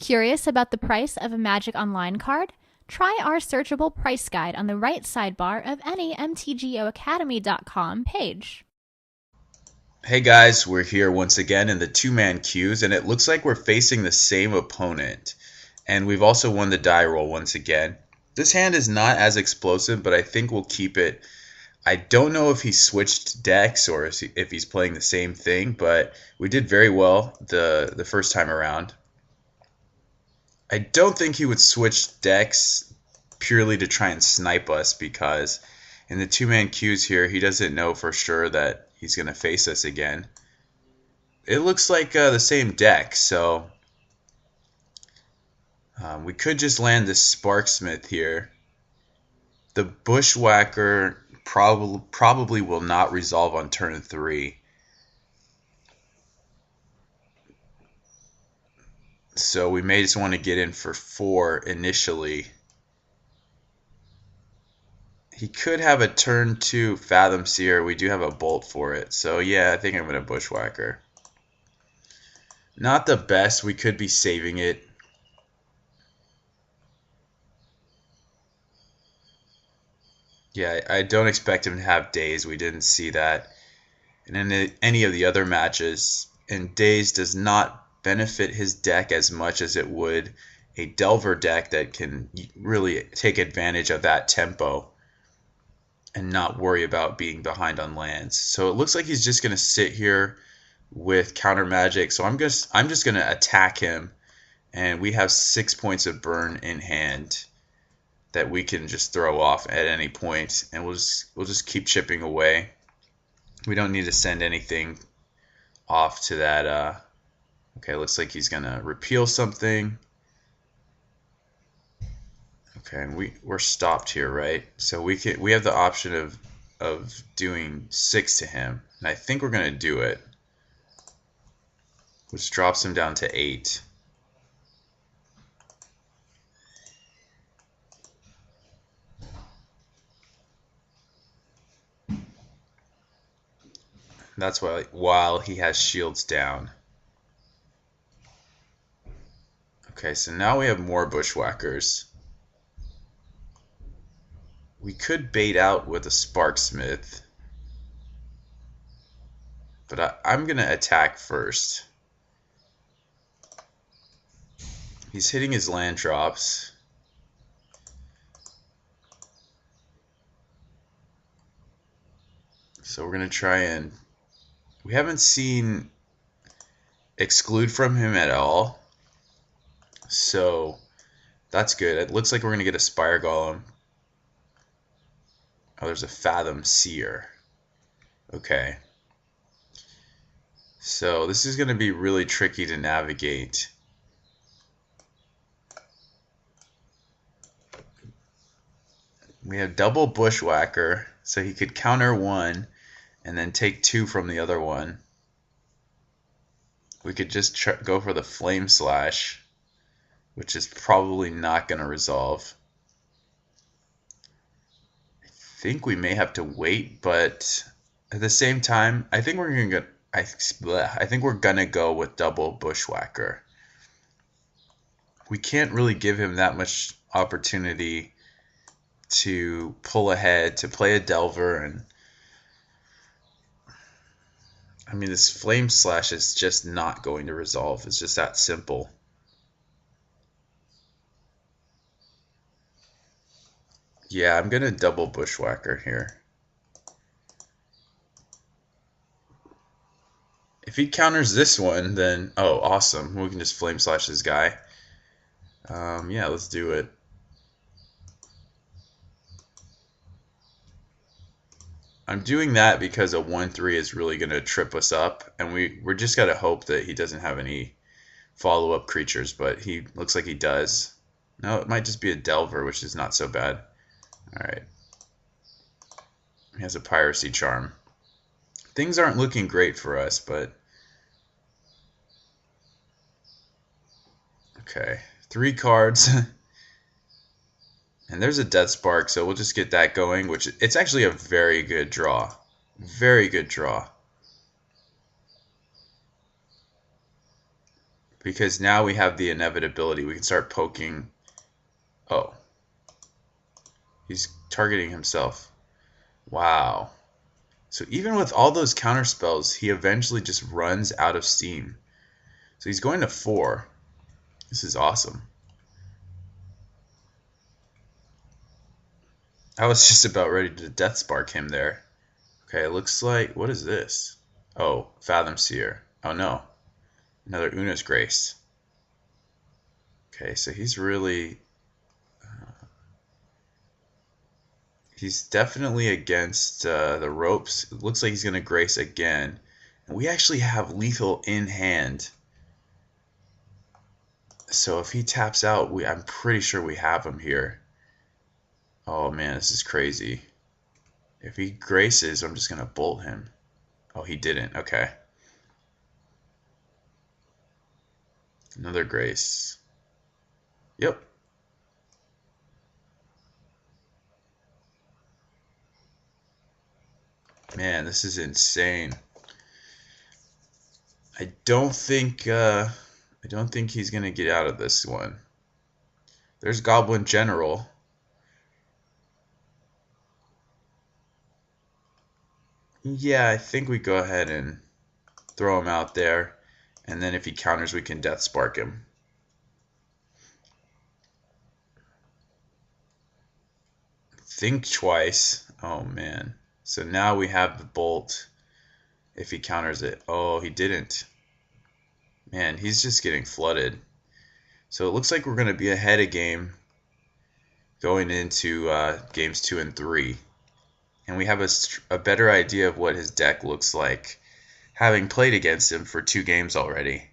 Curious about the price of a Magic Online card? Try our searchable price guide on the right sidebar of any MTGOacademy.com page. Hey guys, we're here once again in the two-man queues, and it looks like we're facing the same opponent. And we've also won the die roll once again. This hand is not as explosive, but I think we'll keep it. I don't know if he switched decks or if he's playing the same thing, but we did very well the first time around. I don't think he would switch decks purely to try and snipe us, because in the two-man queues here, he doesn't know for sure that he's going to face us again. It looks like the same deck, so we could just land this Sparksmith here. The Bushwhacker probably will not resolve on turn 3. So we may just want to get in for 4 initially. He could have a turn 2 Fathom Seer. We do have a Bolt for it. So yeah, I think I'm going to Bushwhacker. Not the best. We could be saving it. Yeah, I don't expect him to have Daze. We didn't see that in any of the other matches. And Daze does not benefit his deck as much as it would a Delver deck that can really take advantage of that tempo and not worry about being behind on lands. So it looks like he's just going to sit here with counter magic. So I'm just going to attack him, and we have 6 points of burn in hand that we can just throw off at any point, and we'll just keep chipping away. We don't need to send anything off to that. Okay, looks like he's gonna repeal something. Okay, and we're stopped here, right? So we have the option of doing 6 to him, and I think we're gonna do it, which drops him down to 8. That's why while he has shields down. Okay, so now we have more Bushwhackers. We could bait out with a Sparksmith, but I'm going to attack first. He's hitting his land drops. So we're going to try and... We haven't seen exclude from him at all, so that's good. It looks like we're going to get a Spire Golem. Oh, there's a Fathom Seer. Okay. So this is going to be really tricky to navigate. We have double Bushwhacker, so he could counter 1 and then take 2 from the other one. We could just go for the Flame Slash, which is probably not going to resolve. I think we may have to wait, but at the same time, I think we're gonna go with double Bushwhacker. We can't really give him that much opportunity to pull ahead, to play a Delver, and I mean, this Flame Slash is just not going to resolve. It's just that simple. Yeah, I'm going to double Bushwhacker here. If he counters this one, then... Oh, awesome. We can just Flame Slash this guy. Yeah, let's do it. I'm doing that because a 1-3 is really going to trip us up, and we're just got to hope that he doesn't have any follow-up creatures, but he looks like he does. No, it might just be a Delver, which is not so bad. Alright. He has a Piracy Charm. Things aren't looking great for us, but... Okay, 3 cards. And there's a Death Spark, so we'll just get that going, which it's actually a very good draw. Very good draw. because now we have the inevitability. We can start poking. Oh, he's targeting himself. Wow. So even with all those counter spells, he eventually just runs out of steam. So he's going to 4. This is awesome. I was just about ready to Death Spark him there. Okay, it looks like... What is this? Oh, Fathom Seer. Oh no. Another Una's Grace. Okay, so he's really... he's definitely against the ropes. It looks like he's going to Grace again. And we actually have lethal in hand. So if he taps out, I'm pretty sure we have him here. Oh man, this is crazy. If he graces, I'm just going to bolt him. Oh, he didn't. Okay. Another grace. Yep. Man, this is insane. I don't think he's going to get out of this one. There's Goblin General. Yeah, I think we go ahead and throw him out there. And then if he counters, we can Death Spark him. Think twice. Oh, man. So now we have the bolt if he counters it. Oh, he didn't. Man, he's just getting flooded. So it looks like we're going to be ahead of game going into games 2 and 3. And we have a better idea of what his deck looks like, having played against him for 2 games already.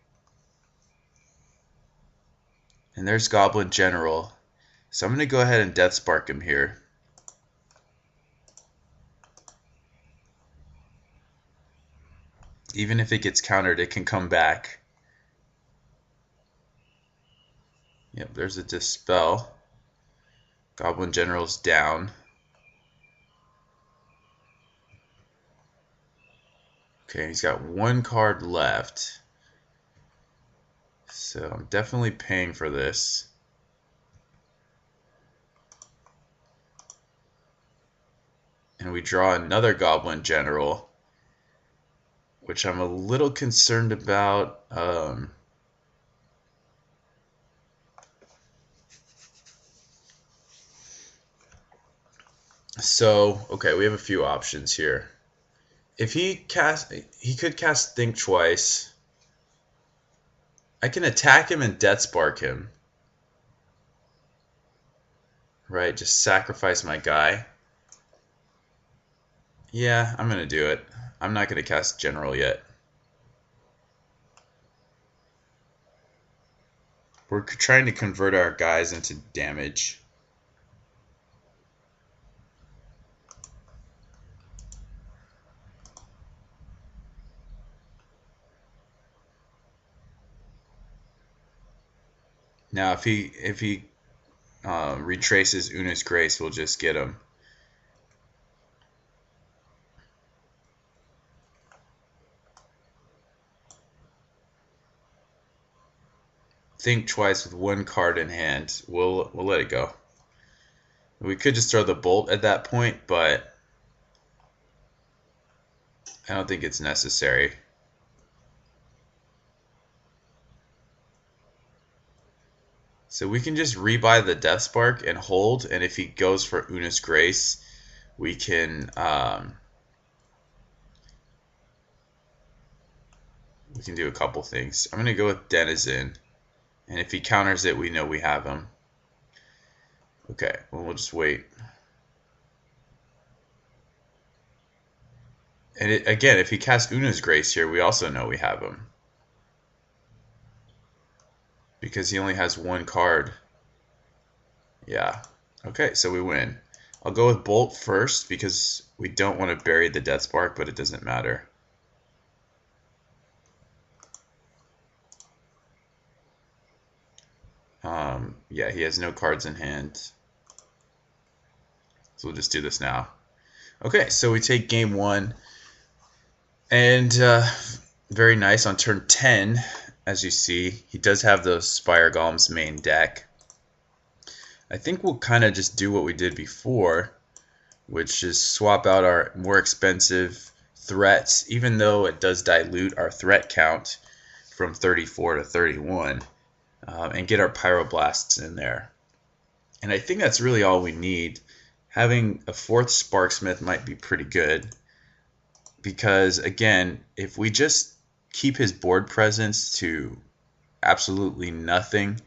And there's Goblin General. So I'm going to go ahead and Death Spark him here. Even if it gets countered, it can come back. Yep, there's a Dispel. Goblin General's down. Okay, he's got 1 card left. So I'm definitely paying for this. And we draw another Goblin General, which I'm a little concerned about. Okay, we have a few options here. If he could cast Think Twice. I can attack him and Death Spark him. Right, just sacrifice my guy. Yeah, I'm going to do it. I'm not going to cast General yet. We're trying to convert our guys into damage. Now, if he retraces Una's Grace, we'll just get him. Think twice with 1 card in hand. We'll let it go. We could just throw the bolt at that point, but I don't think it's necessary. So we can just rebuy the Death Spark and hold, and if he goes for Una's Grace, we can do a couple things. I'm going to go with Denizen, and if he counters it, we know we have him. Okay, well, we'll just wait. And again, if he casts Una's Grace here, we also know we have him. Because he only has 1 card. Yeah. Okay, so we win. I'll go with Bolt first because we don't want to bury the Death Spark, but it doesn't matter. Yeah, he has no cards in hand. So we'll just do this now. Okay, so we take game 1. And very nice on turn 10. as you see. He does have those Fire Golems main deck. I think we'll kind of just do what we did before, which is swap out our more expensive threats, even though it does dilute our threat count from 34 to 31, and get our Pyroblasts in there. And I think that's really all we need. Having a fourth Sparksmith might be pretty good, because again, if we just keep his board presence to absolutely nothing,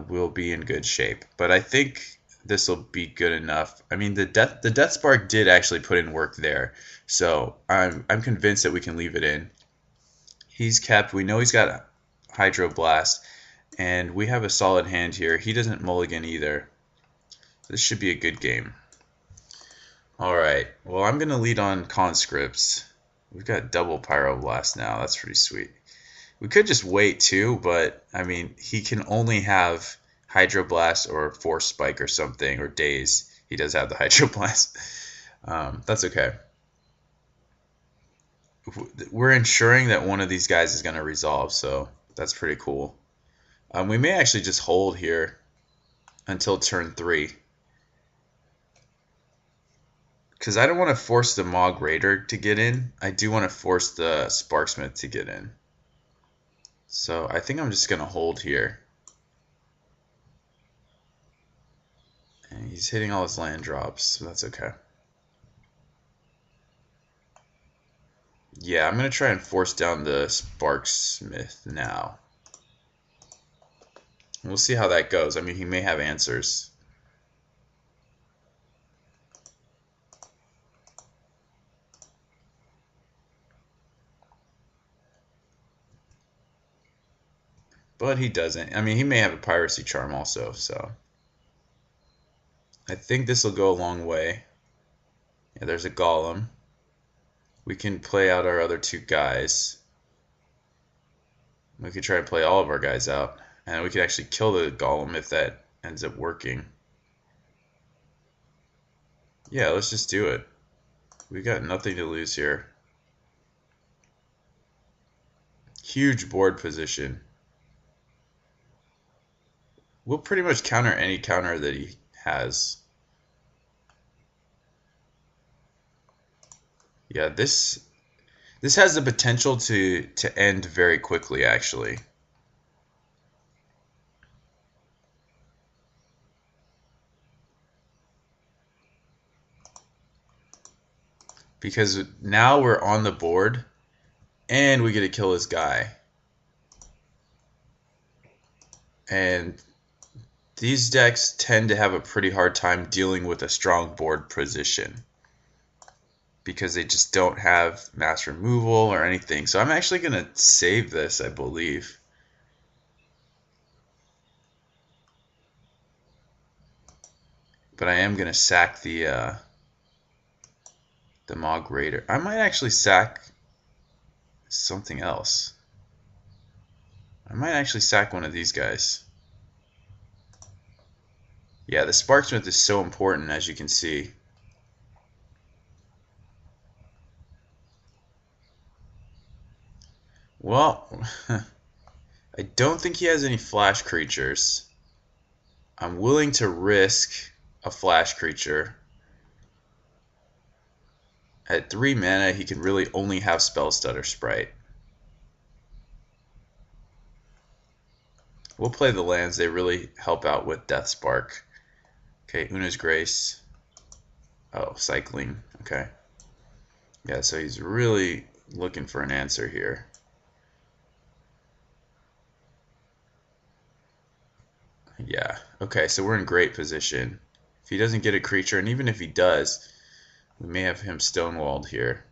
we'll be in good shape. But I think this will be good enough. I mean, the Death Spark did actually put in work there, so I'm convinced that we can leave it in. He's kept. We know he's got Hydroblast, and we have a solid hand here. He doesn't mulligan either. This should be a good game. Alright, well, I'm going to lead on Conscripts. We've got double Pyroblast now. That's pretty sweet. We could just wait too, but I mean, he can only have Hydroblast or Force Spike or something, or Daze. He does have the Hydroblast. That's okay. We're ensuring that one of these guys is going to resolve, so that's pretty cool. We may actually just hold here until turn 3. Because I don't want to force the Mog Raider to get in. I do want to force the Sparksmith to get in. So I think I'm just going to hold here. And he's hitting all his land drops, so that's okay. Yeah, I'm going to try and force down the Sparksmith now. We'll see how that goes. I mean, he may have answers. But he doesn't. I mean, he may have a Piracy Charm also, so. I think this will go a long way. Yeah, there's a Golem. We can play out our other two guys. We could try and play all of our guys out. And we could actually kill the Golem if that ends up working. Yeah, let's just do it. We got nothing to lose here. Huge board position. We'll pretty much counter any counter that he has. Yeah, this has the potential to end very quickly, actually. Because now we're on the board, and we get to kill this guy. And these decks tend to have a pretty hard time dealing with a strong board position, because they just don't have mass removal or anything. So I'm actually going to save this, I believe. But I am going to sack the Mog Raider. I might actually sack something else. I might actually sack one of these guys. Yeah, the Sparksmith is so important, as you can see. Well, I don't think he has any flash creatures. I'm willing to risk a flash creature. At 3 mana, he can really only have Spell Stutter Sprite. We'll play the lands. They really help out with Death Spark. Okay, Una's Grace. Oh, cycling. Okay. Yeah, so he's really looking for an answer here. Yeah. Okay, so we're in great position. If he doesn't get a creature, and even if he does, we may have him stonewalled here.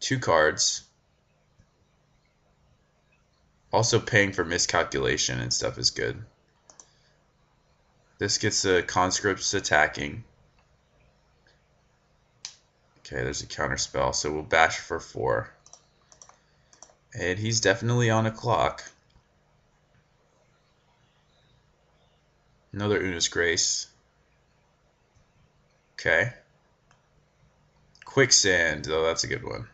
2 cards. Also paying for miscalculation and stuff is good. This gets the conscripts attacking. Okay, there's a counter spell, so we'll bash for 4. And he's definitely on a clock. Another Una's Grace. Okay. Quicksand, though, that's a good one.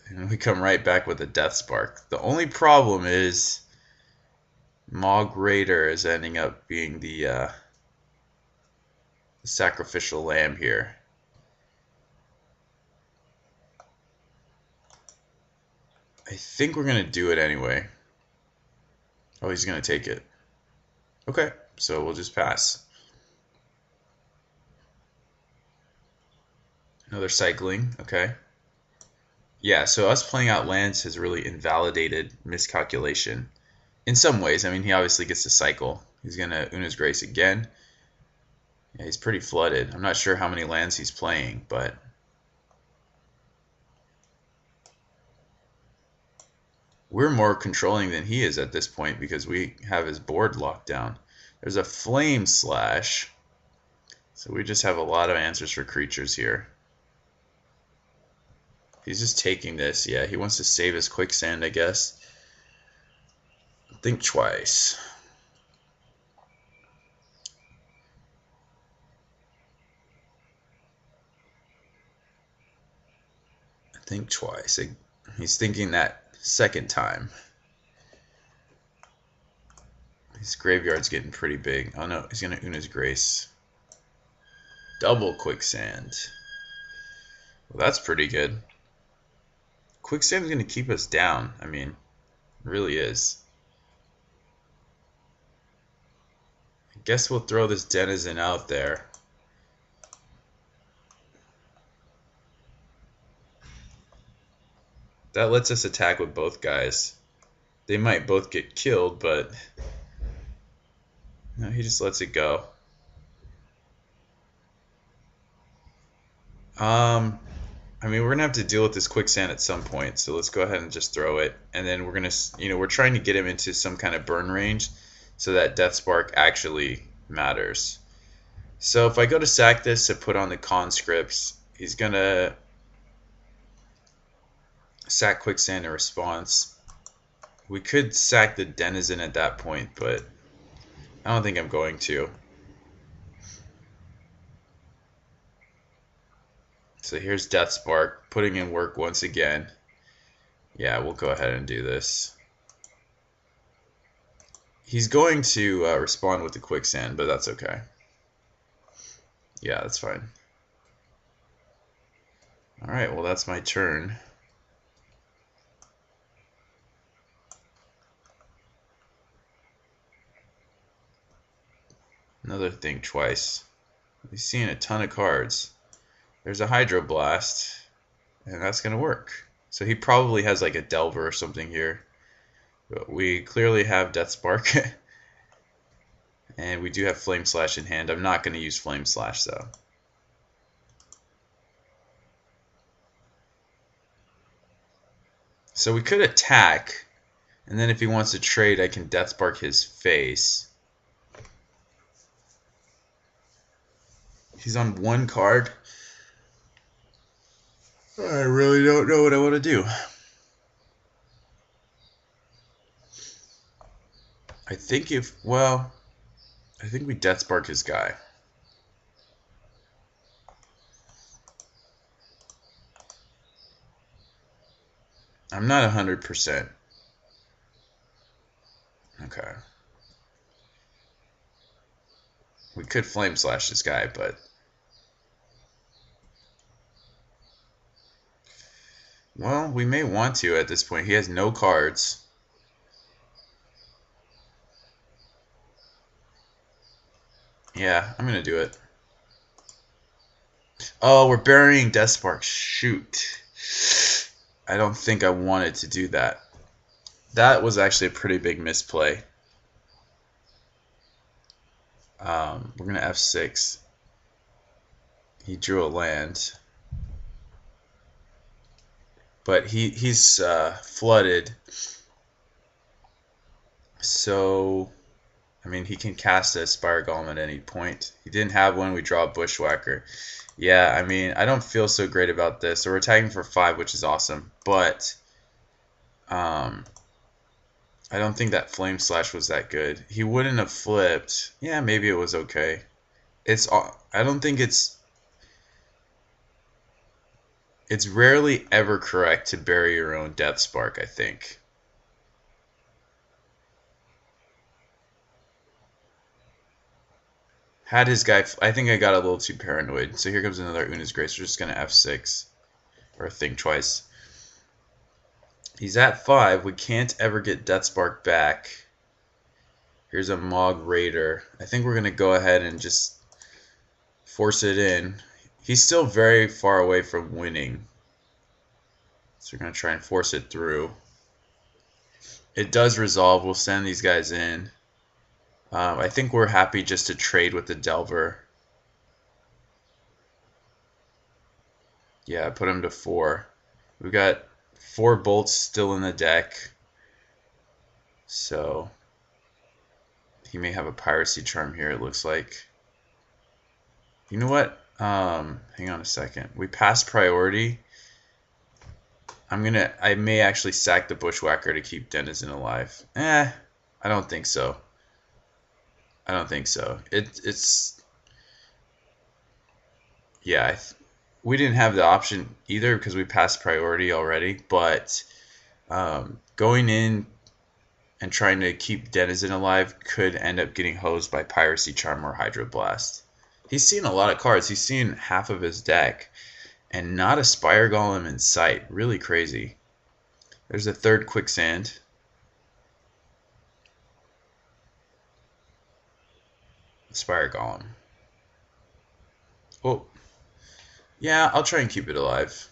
And we come right back with a Death Spark. The only problem is Maw Raider is ending up being the sacrificial lamb here. I think we're going to do it anyway. Oh, he's going to take it. Okay, so we'll just pass. Another cycling, okay. Yeah, so us playing out lands has really invalidated miscalculation. In some ways, I mean, he obviously gets to cycle. He's going to Una's Grace again. Yeah, he's pretty flooded. I'm not sure how many lands he's playing, but we're more controlling than he is at this point because we have his board locked down. There's a Flame Slash, so we just have a lot of answers for creatures here. He's just taking this. Yeah, he wants to save his Quicksand, I guess. Think twice. Think twice. He's thinking that second time. His graveyard's getting pretty big. Oh no, he's gonna Una's Grace. Double Quicksand. Well, that's pretty good. Quicksand's gonna keep us down. I mean, it really is. I guess we'll throw this Denizen out there. That lets us attack with both guys. They might both get killed, but no, he just lets it go. I mean, we're gonna have to deal with this Quicksand at some point, so let's go ahead and just throw it. And then we're gonna, we're trying to get him into some kind of burn range, so that Death Spark actually matters. So if I go to sack this to put on the conscripts, he's gonna sack Quicksand in response. We could sack the Denizen at that point, but I don't think I'm going to. So here's Death Spark, putting in work once again. Yeah, we'll go ahead and do this. He's going to respond with the Quicksand, but that's okay. Yeah, that's fine. Alright, well that's my turn. Another thing twice. He's seeing a ton of cards. There's a Hydroblast, and that's going to work. So he probably has like a Delver or something here. But we clearly have Death Spark. And we do have Flame Slash in hand. I'm not going to use Flame Slash though. So we could attack, and then if he wants to trade, I can Death Spark his face. He's on one card. I really don't know what I want to do. I think I think we Death Spark his guy. I'm not 100%. Okay. We could Flame Slash this guy, but well, we may want to at this point. He has no cards. Yeah, I'm going to do it. Oh, we're burying Death Spark. Shoot. I don't think I wanted to do that. That was actually a pretty big misplay. We're going to F6. He drew a land. But he's flooded. So, I mean, he can cast a Spire Golem at any point. He didn't have one. We draw a Bushwhacker. Yeah, I mean, I don't feel so great about this. So we're attacking for 5, which is awesome. But I don't think that Flame Slash was that good. He wouldn't have flipped. Yeah, maybe it was okay. I don't think it's... It's rarely ever correct to bury your own Death Spark, I think. Had his guy... I think I got a little too paranoid. So here comes another Una's Grace. We're just going to F6. Or think twice. He's at 5. We can't ever get Death Spark back. Here's a Mog Raider. I think we're going to go ahead and just force it in. He's still very far away from winning. So we're going to try and force it through. It does resolve. We'll send these guys in. I think we're happy just to trade with the Delver. Yeah, put him to 4. We've got 4 bolts still in the deck. So he may have a piracy charm here, it looks like. You know what? Hang on a second. We passed priority. I may actually sack the Bushwhacker to keep Denizen alive. I don't think so. I don't think so. It's yeah. We didn't have the option either because we passed priority already. But going in and trying to keep Denizen alive could end up getting hosed by Piracy Charm or Hydroblast. He's seen a lot of cards. He's seen half of his deck. And not a Spire Golem in sight. Really crazy. There's a third Quicksand. Spire Golem. Oh. Yeah, I'll try and keep it alive.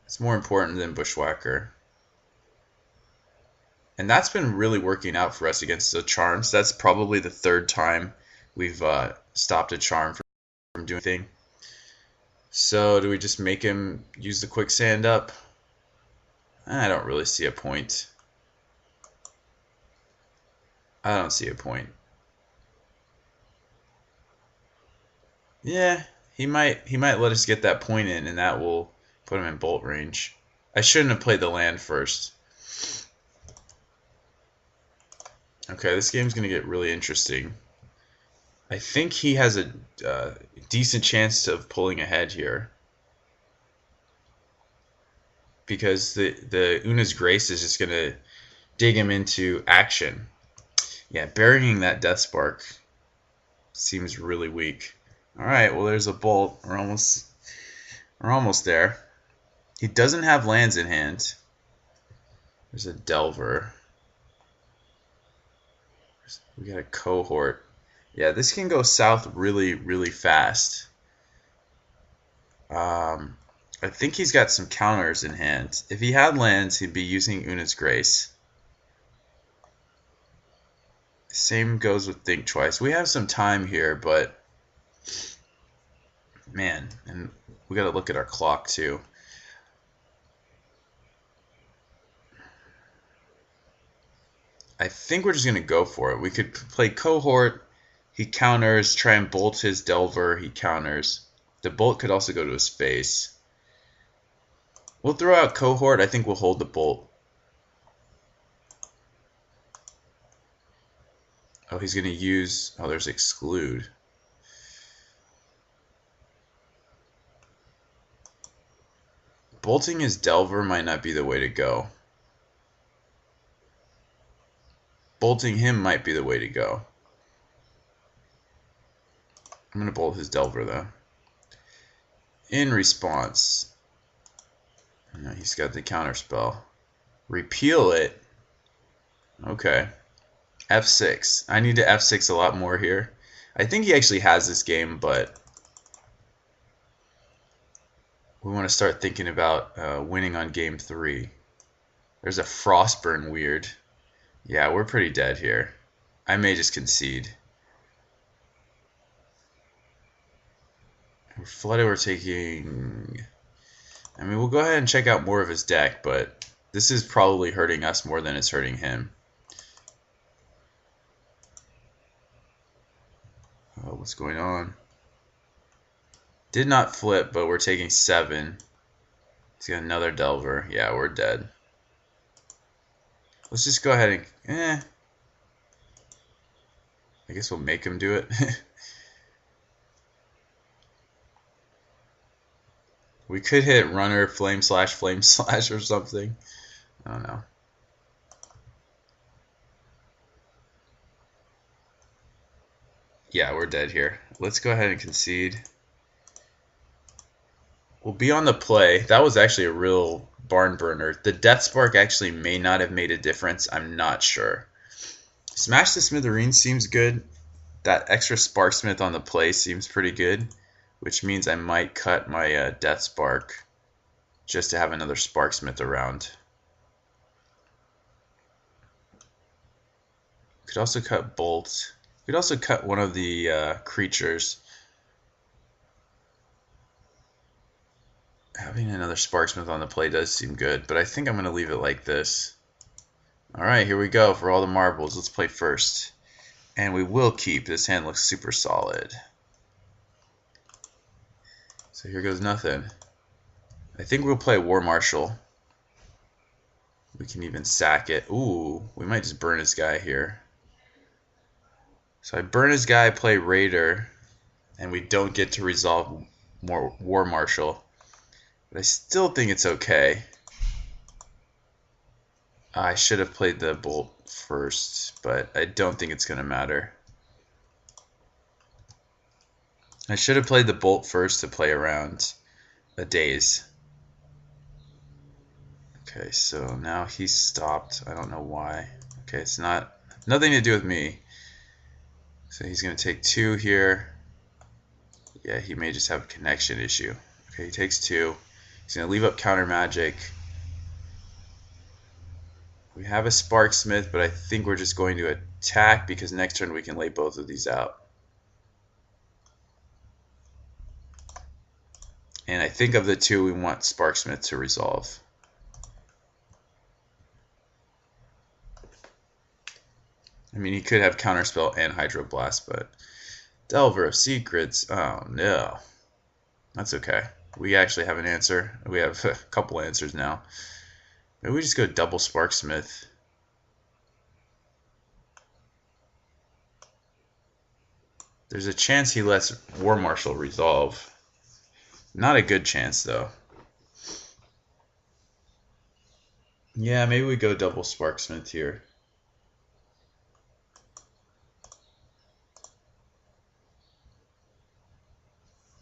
It's more important than Bushwhacker. And that's been really working out for us against the charms. That's probably the 3rd time we've stopped a charm from doing anything. So do we just make him use the Quicksand up? I don't really see a point. I don't see a point. Yeah, he might let us get that point in, and that will put him in bolt range. I shouldn't have played the land first. Okay, this game's going to get really interesting. I think he has a decent chance of pulling ahead here. Because the Una's Grace is just going to dig him into action. Yeah, burying that Death Spark seems really weak. Alright, well there's a bolt. We're almost there. He doesn't have lands in hand. There's a Delver. We got a Cohort. Yeah, this can go south really, really fast. I think he's got some counters in hand. If he had lands, he'd be using Una's Grace. Same goes with Think Twice. We have some time here, but man, and we got to look at our clock too. I think we're just going to go for it. We could play Cohort. He counters, try and bolt his Delver. He counters. The bolt could also go to his face. We'll throw out Cohort. I think we'll hold the bolt. Oh, he's going to use... Oh, there's Exclude. Bolting his Delver might not be the way to go. Bolting him might be the way to go. I'm going to bolt his Delver, though. In response... No, he's got the counter spell. Repeal it. Okay. F6. I need to F6 a lot more here. I think he actually has this game, but we want to start thinking about winning on game 3. There's a Frostburn weird. Yeah, we're pretty dead here. I may just concede. We're flooded, we're taking... I mean, we'll go ahead and check out more of his deck, but this is probably hurting us more than it's hurting him. Oh, what's going on? Did not flip, but we're taking 7. He's got another Delver. Yeah, we're dead. Let's just go ahead and... I guess we'll make him do it. We could hit runner, flame slash, or something. I don't know. Yeah, we're dead here. Let's go ahead and concede. We'll be on the play. That was actually a real barn burner. The Death Spark actually may not have made a difference. I'm not sure. Smash the Smithereens seems good. That extra Sparksmith on the play seems pretty good, which means I might cut my Death Spark just to have another Sparksmith around. Could also cut Bolt. Could also cut one of the creatures. Having another Sparksmith on the play does seem good, but I think I'm going to leave it like this. Alright, here we go for all the marbles. Let's play first. And we will keep. This hand looks super solid. So here goes nothing. I think we'll play War Marshal. We can even sack it. Ooh, we might just burn his guy here. So I burn his guy, play Raider, and we don't get to resolve more War Marshal. But I still think it's okay. I should have played the Bolt first, but I don't think it's going to matter. I should have played the Bolt first to play around a Daze. Okay, so now he's stopped. I don't know why. Okay, it's nothing to do with me. So he's going to take 2 here. Yeah, he may just have a connection issue. Okay, he takes 2. He's going to leave up counter magic. We have a Sparksmith, but I think we're just going to attack because next turn we can lay both of these out. And I think of the 2, we want Sparksmith to resolve. I mean, he could have Counterspell and Hydroblast, but Delver of Secrets, oh no. That's okay. We actually have an answer. We have a couple answers now. Maybe we just go double Sparksmith. There's a chance he lets War Marshal resolve. Not a good chance, though. Yeah, maybe we go double Sparksmith here.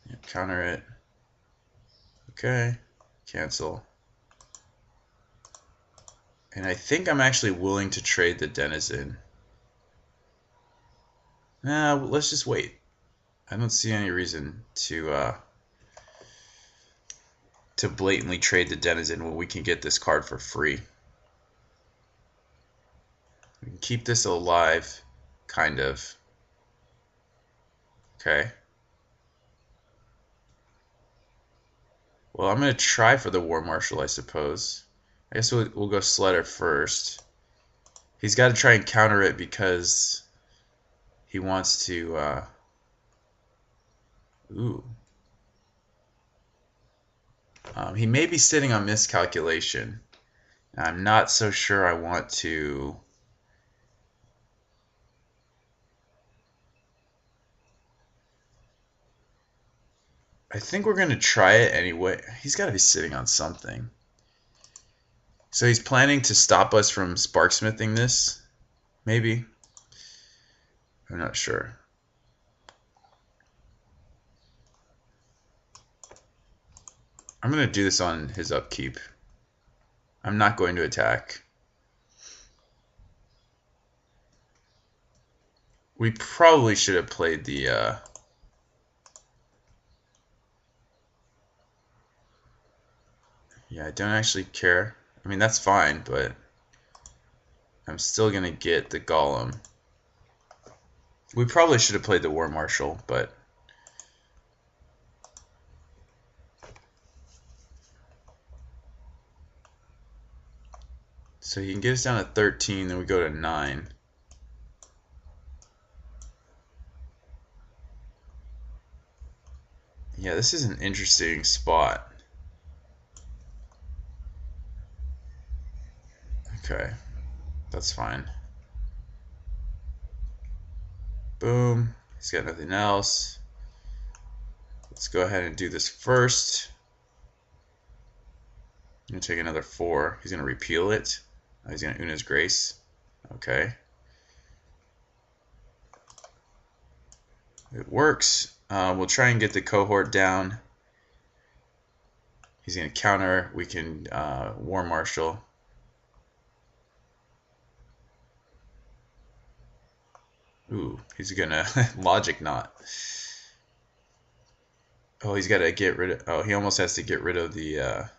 Yeah, counter it. Okay. Cancel. And I think I'm actually willing to trade the Denizen. Nah, let's just wait. I don't see any reason to blatantly trade the Denizen when we can get this card for free. We can keep this alive, kind of. Okay. Well, I'm going to try for the War Marshal, I suppose. I guess we'll go Sledder first. He's got to try and counter it because he wants to... Ooh. He may be sitting on Miscalculation. I'm not so sure I want to... I think we're going to try it anyway. He's got to be sitting on something. So he's planning to stop us from Sparksmithing this? Maybe? I'm not sure. I'm going to do this on his upkeep. I'm not going to attack. We probably should have played the... Yeah, I don't actually care. I mean, that's fine, but I'm still going to get the Golem. We probably should have played the War Marshal, but... So he can get us down to 13, then we go to 9. Yeah, this is an interesting spot. Okay, that's fine. Boom. He's got nothing else. Let's go ahead and do this first. I'm going to take another 4. He's going to repeal it. He's going to Una's Grace. Okay. It works. We'll try and get the cohort down. He's going to counter. We can War Marshal. Ooh, he's going to Logic Knot. Oh, he's got to get rid of... Oh, he almost has to get rid of the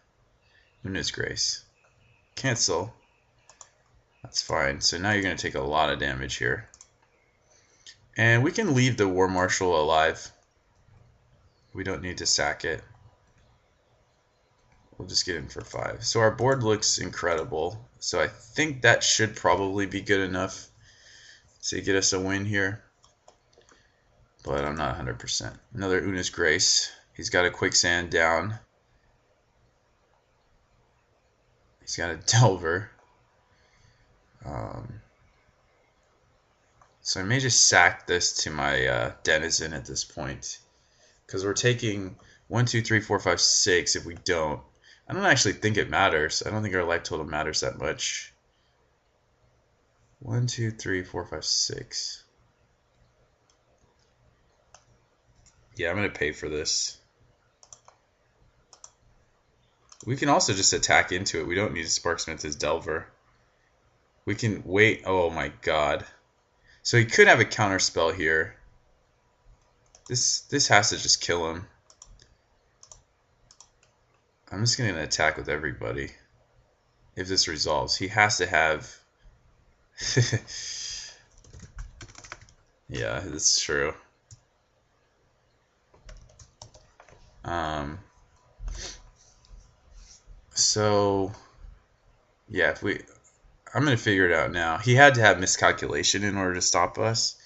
Una's Grace. Cancel. That's fine. So now you're going to take a lot of damage here. And we can leave the War Marshal alive. We don't need to sack it. We'll just get in for 5. So our board looks incredible. So I think that should probably be good enough to get us a win here. But I'm not 100%. Another Una's Grace. He's got a Quicksand down. He's got a Delver. So I may just sack this to my Denizen at this point. Because we're taking 1, 2, 3, 4, 5, 6 if we don't. I don't actually think it matters. I don't think our life total matters that much. 1, 2, 3, 4, 5, 6. Yeah, I'm going to pay for this. We can also just attack into it. We don't need to Sparksmith his Delver. We can wait. Oh my god. So he could have a counter spell here. This has to just kill him. I'm just going to attack with everybody. If this resolves. He has to have... Yeah, that's true. So... Yeah, if we... I'm going to figure it out now. He had to have miscalculation in order to stop us.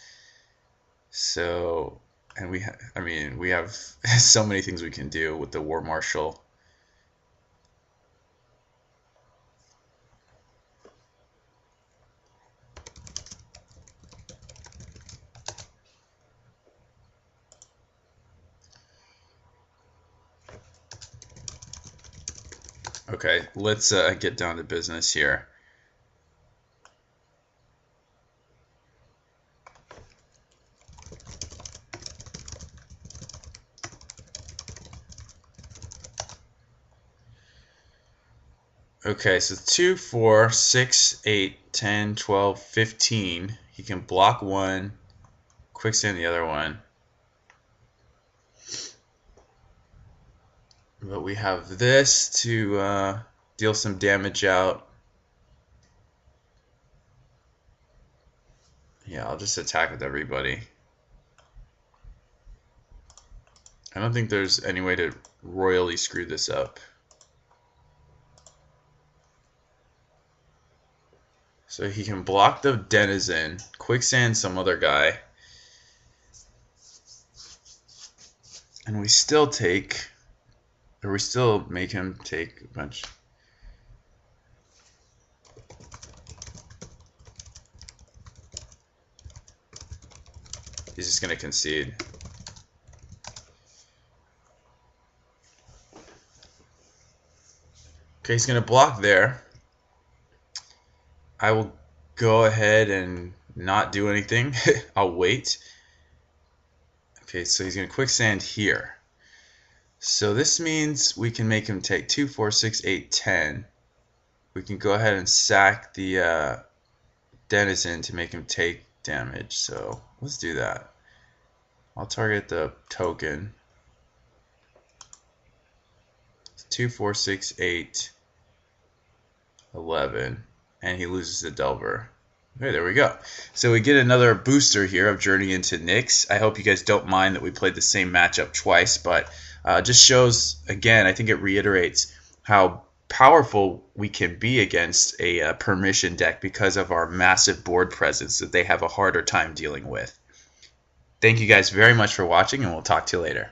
So... And we have so many things we can do with the War Marshal. Okay, let's get down to business here. Okay, so 2, 4, 6, 8, 10, 12, 15. He can block one, Quicksand the other one. But we have this to deal some damage out. Yeah, I'll just attack with everybody. I don't think there's any way to royally screw this up. So he can block the Denizen, Quicksand some other guy. And we still take... Or we still make him take a bunch. He's just going to concede. Okay, he's going to block there. I will go ahead and not do anything. I'll wait. Okay, so he's going to Quicksand here. So this means we can make him take 2, 4, 6, 8, 10. We can go ahead and sack the Denizen to make him take damage. So let's do that. I'll target the token. 2, 4, 6, 8, 11. And he loses the Delver. Okay, there we go. So we get another booster here of Journey into Nyx. I hope you guys don't mind that we played the same matchup twice, but just shows, again, I think it reiterates how powerful we can be against a permission deck because of our massive board presence that they have a harder time dealing with. Thank you guys very much for watching, and we'll talk to you later.